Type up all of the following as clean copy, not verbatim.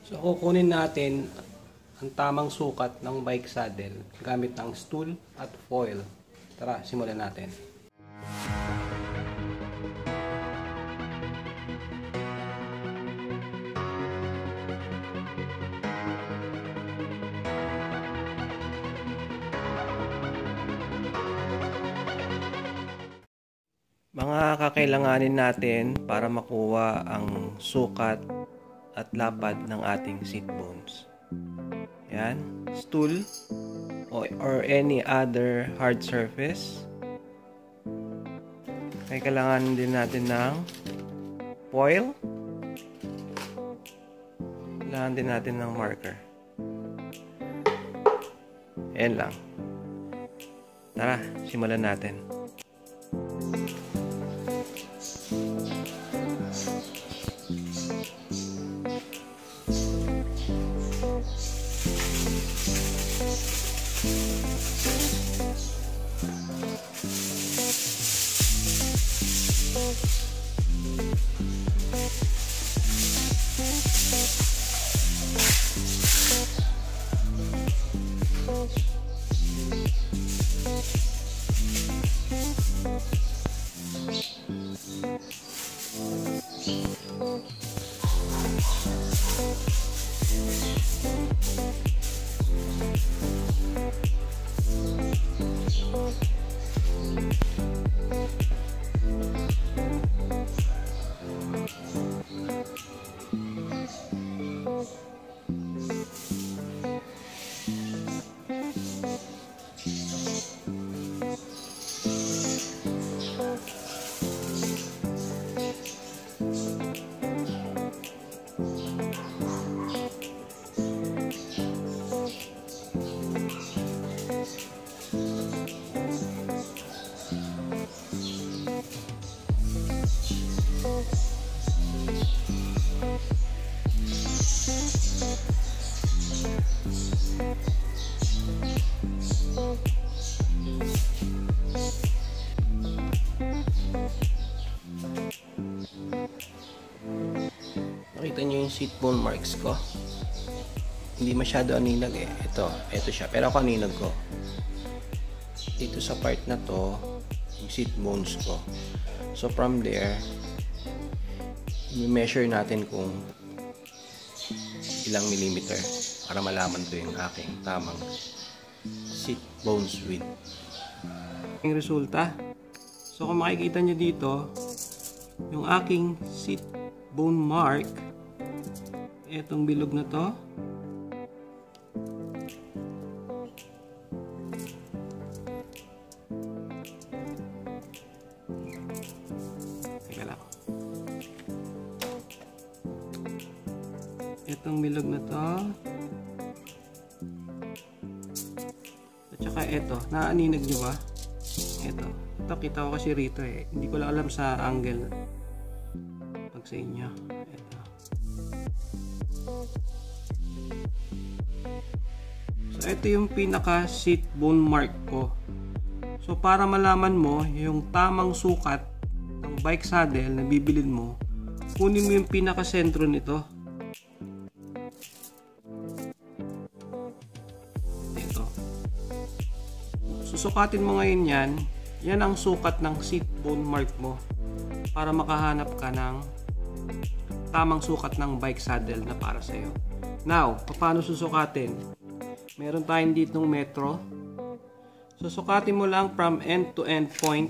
So kukunin natin ang tamang sukat ng bike saddle gamit ng stool at foil. Tara, simulan natin. Mga kakailanganin natin para makuha ang sukat at lapad ng ating seat bones. Yan, stool or any other hard surface. Kailanganin din natin ng foil. Kailangan din natin ng marker. Yan lang. Tara, simulan natin. Nakita nyo yung seat bone marks ko? Hindi masyado aninag eh. Ito siya. Pero ako aninag ko. Dito sa part na to, yung seat bones ko. So from there, i-measure natin kung ilang millimeter para malaman ko yung aking tamang seat bones width. Yung resulta. So kung makikita nyo dito, yung aking seat bone mark, etong bilog na to, teka lang, etong bilog na to, at saka eto, naaninag nyo ba? Ito kita ko kasi rito eh, hindi ko lang alam sa angle pag sa inyo. So ito yung pinaka seat bone mark ko. So para malaman mo yung tamang sukat ng bike saddle na bibilin mo, kunin mo yung pinaka sentro nito. Ito. Susukatin mo ngayon yan. Yan ang sukat ng seat bone mark mo para makahanap ka ng tamang sukat ng bike saddle na para sa iyo. Now, paano susukatin? Meron tayong ditong metro. Susukatin mo lang from end to end point.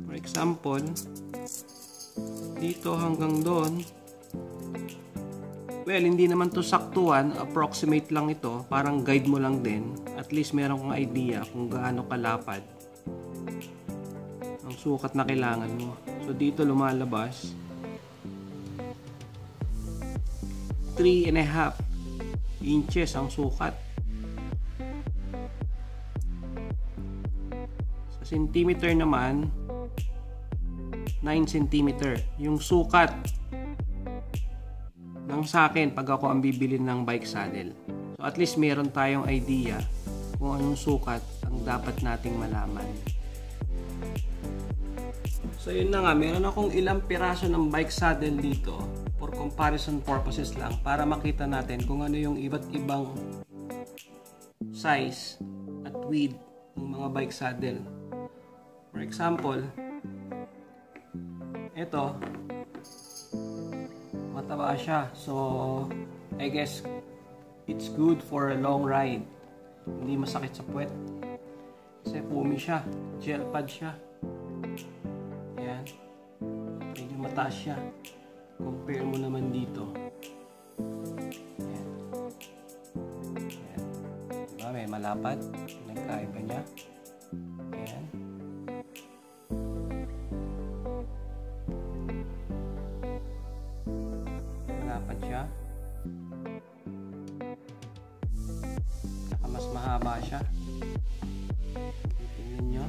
For example, dito hanggang doon. Well, hindi naman to saktuan, approximate lang ito, parang guide mo lang din. At least meron kang idea kung gaano kalapad ang sukat na kailangan mo. So dito lumalabas 3.5 inches ang sukat. Sa centimeter naman 9 centimeter yung sukat ng sa akin pag ako ang bibili ng bike saddle. So at least meron tayong idea kung anong sukat ang dapat nating malaman. So yun na nga, meron akong ilang piraso ng bike saddle dito for comparison purposes lang para makita natin kung ano yung iba't ibang size at width ng mga bike saddle. For example, ito mataba siya, so I guess it's good for a long ride. Hindi masakit sa puwet kasi foamy siya, gel pad siya. Ayan, medyo mataas siya compare mo naman dito. Ayan. Ayan. Diba, may malapad, nagkaiba niya. Ayan. Malapad siya. Saka mas mahaba siya. Tingnan nyo.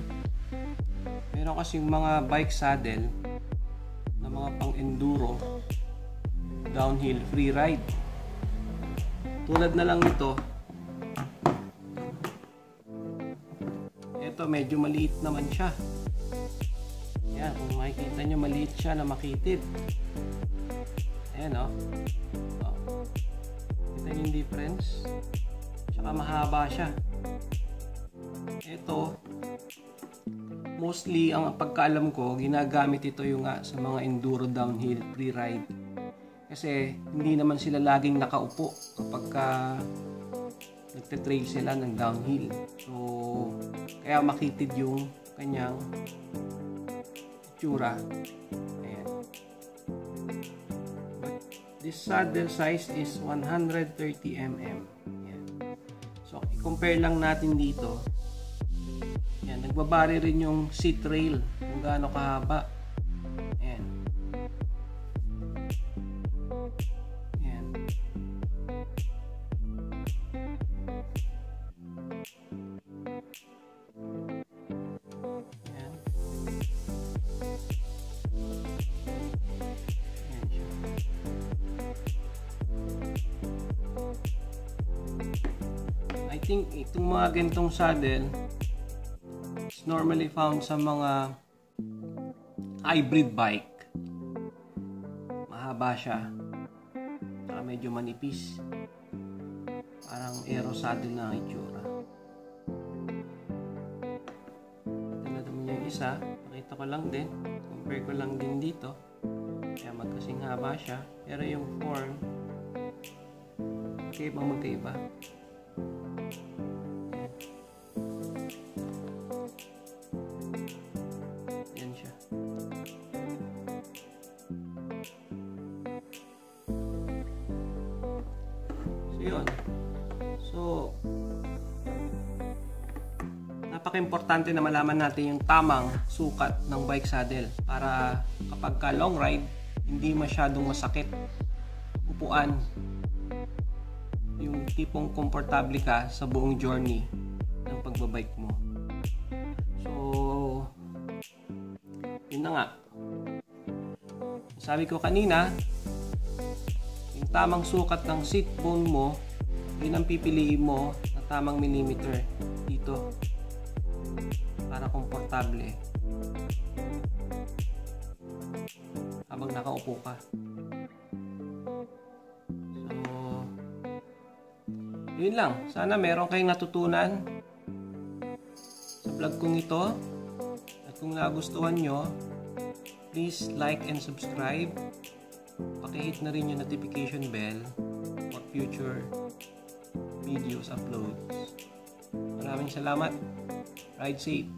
Meron kasing mga bike saddle na mga pang-enduro, downhill, free ride. Tulad na lang nito. Ito medyo maliit naman siya. Ayan, kung makikita nyo, maliit siya na makitid. Ayan o. Kita nyo yung difference? Tsaka mahaba siya. Ito, mostly ang pagkaalam ko, ginagamit ito yung sa mga enduro downhill free ride. Kasi hindi naman sila laging nakaupo kapag nagte-trail sila ng downhill. So, kaya makitid yung kanyang itsura. Ayan. This saddle size is 130 mm. Ayan. So, i-compare lang natin dito. Ayan, nagbabari rin yung seat rail kung gaano kahaba. Ayan. Ayan. Ayan. Ayan siya. I think itong mga ganitong saddle normally found sa mga hybrid bike. Mahaba siya. Saka medyo manipis. Parang aero saddle na ang itsura. Ito na naman yung isa. Pakita ko lang din. Compare ko lang din dito. Kaya magkasing haba siya. Pero yung form, magkaibang magkaiba. Yun. So, napaka-importante na malaman natin yung tamang sukat ng bike saddle para kapag ka long ride, hindi masyadong masakit upuan. Yung tipong komportable ka sa buong journey ng pagbabike mo. So, yun na nga. Sabi ko kanina, yung tamang sukat ng seat bone mo, yun ang pipiliin mo na tamang millimeter dito para komportable habang nakaupo ka. So, yun lang. Sana meron kayong natutunan sa vlog kong ito. At kung nagustuhan nyo, please like and subscribe. Paki-hit na rin yung notification bell for future videos uploads. Maraming salamat. Ride safe.